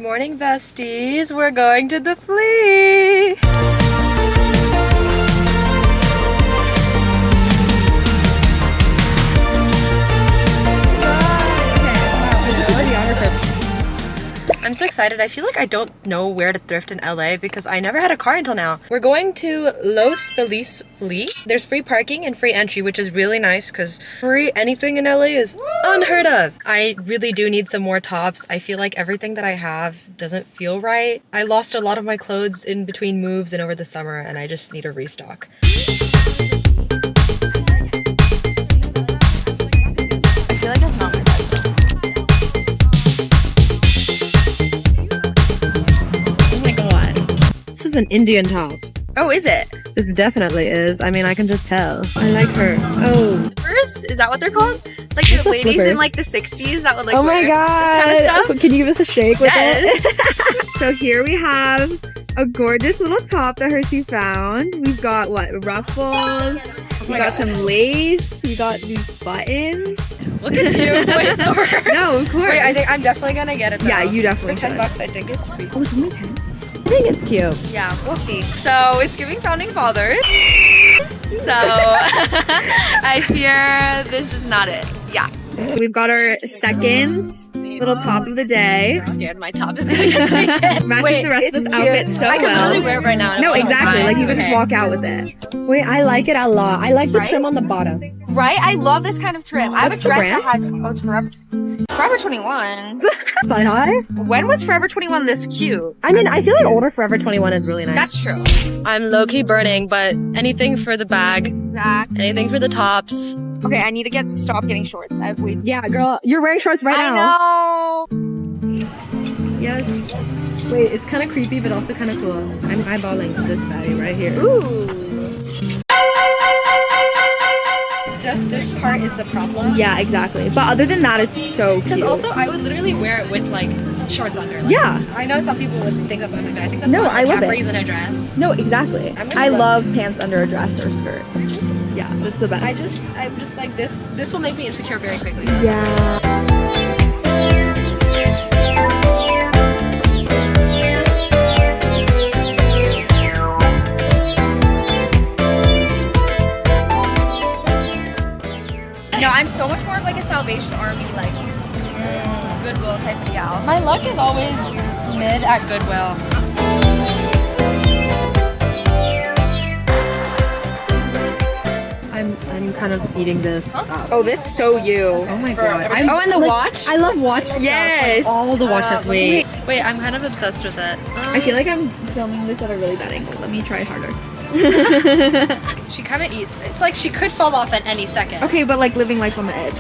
Morning, besties. We're going to the flea. I'm so excited. I feel like I don't know where to thrift in LA because I never had a car until now. We're going to Los Feliz Flea. There's free parking and free entry, which is really nice because free anything in LA is unheard of. I really do need some more tops. I feel like everything that I have doesn't feel right. I lost a lot of my clothes in between moves and over the summer, and I just need a restock. I feel like that's not my size. This is an Indian top. Oh, is it? This definitely is. I mean, I can just tell. I like her. Oh. Flippers? Is that what they're called? Like What's the ladies flipper? in like the 60s that would like Oh my wear god. this kind of stuff? Can you give us a shake with Yes. it? So here we have a gorgeous little top that Hershey found. We've got what? Ruffles. We got some lace. We got these buttons. Look at you. Voiceover. No, of course. Wait, I think I'm definitely gonna get it though. Yeah, you definitely For $10, should. I think it's reasonable. Oh, it's only 10. I think it's cute. Yeah, we'll see. So it's giving founding fathers. So I fear this is not it. Yeah. We've got our second little top of the day. I'm scared my top is gonna get taken. Matches the rest of this outfit so I could well. literally wear it right now. and it No, won't exactly. fine. Like you could Okay. just walk out with it. Wait, I like it a lot. I like the Right? trim on the bottom. Right? I love this kind of trim. I have a What's the dress brand? that has it's Forever 21. Side high? When was Forever 21 this cute? I mean, I feel like older Forever 21 is really nice. That's true. I'm low-key burning, but anything for the bag, Zach. anything for the tops. Okay, I need to stop getting shorts. I have way too Yeah, girl, you're wearing shorts right now. I know. Yes. Wait, it's kind of creepy, but also kind of cool. I'm eyeballing this baddie right here. Ooh. Just this part is the problem. Yeah, exactly. But other than that, it's so cute. Because also, I would literally wear it with like shorts under. Like, Yeah. I know some people would think that's ugly, but I think that's No, fun. I love it. Capris in a dress. No, exactly. I'm gonna I love- love pants under a dress or skirt. Yeah, that's the best. I'm just like this. This will make me insecure very quickly. Yeah. No, I'm so much more of like a Salvation Army, like Goodwill type of gal. My luck is always mid at Goodwill. I'm kind of eating this up. Oh, this is so you. Oh my god. Oh, and the watch? I love watch stuff. Yes. Like, all the watch stuff. Wait. Wait, I'm kind of obsessed with it. I feel like I'm filming this at a really bad angle. Let me try harder. She kind of eats. It's like she could fall off at any second. Okay, but like living life on the edge.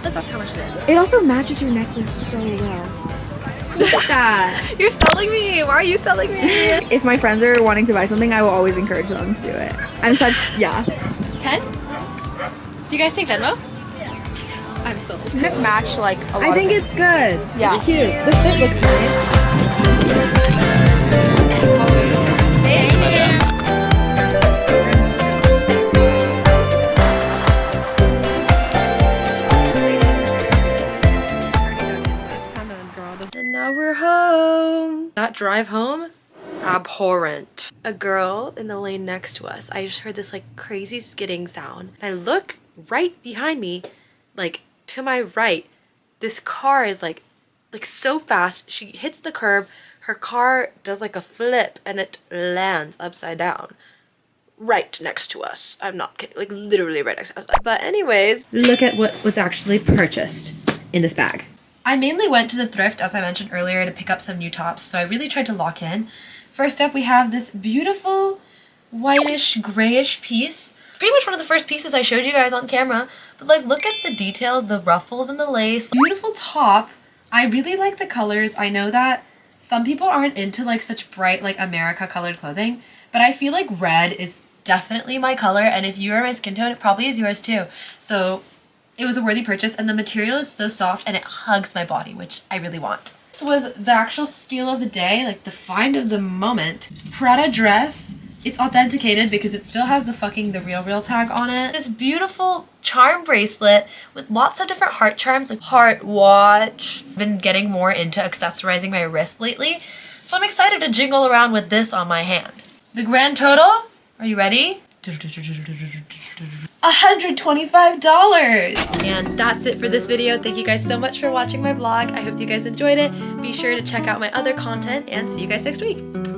That's how much it is. It also matches your necklace so well. Look at that. You're selling me. Why are you selling me? If my friends are wanting to buy something, I will always encourage them to do it. I'm such, yeah. 10? Do you guys take Venmo? Yeah. I'm sold. This match like a lot I think of it's good. Yeah. It's cute. The fit looks nice. And now we're home. That drive home, abhorrent. A girl in the lane next to us, I just heard this like crazy skidding sound. And I look right behind me, like to my right, this car is like so fast. She hits the curb, her car does like a flip and it lands upside down. Right next to us. I'm not kidding, like literally right next to us. But anyways, look at what was actually purchased in this bag. I mainly went to the thrift, as I mentioned earlier, to pick up some new tops, so I really tried to lock in. First up, we have this beautiful whitish grayish piece. Pretty much one of the first pieces I showed you guys on camera, but like look at the details, the ruffles and the lace. Beautiful top. I really like the colors. I know that some people aren't into like such bright like America colored clothing, but I feel like red is definitely my color, and if you are my skin tone, it probably is yours too. So it was a worthy purchase, and the material is so soft and it hugs my body, which I really want. This was the actual steal of the day, like the find of the moment. Prada dress, It's authenticated because it still has the fucking The Real tag on it. This beautiful charm bracelet with lots of different heart charms, like heart watch. I've been getting more into accessorizing my wrist lately, so I'm excited to jingle around with this on my hand. The grand total, are you ready? $125. And that's it for this video. Thank you guys so much for watching my vlog. I hope you guys enjoyed it. Be sure to check out my other content and see you guys next week.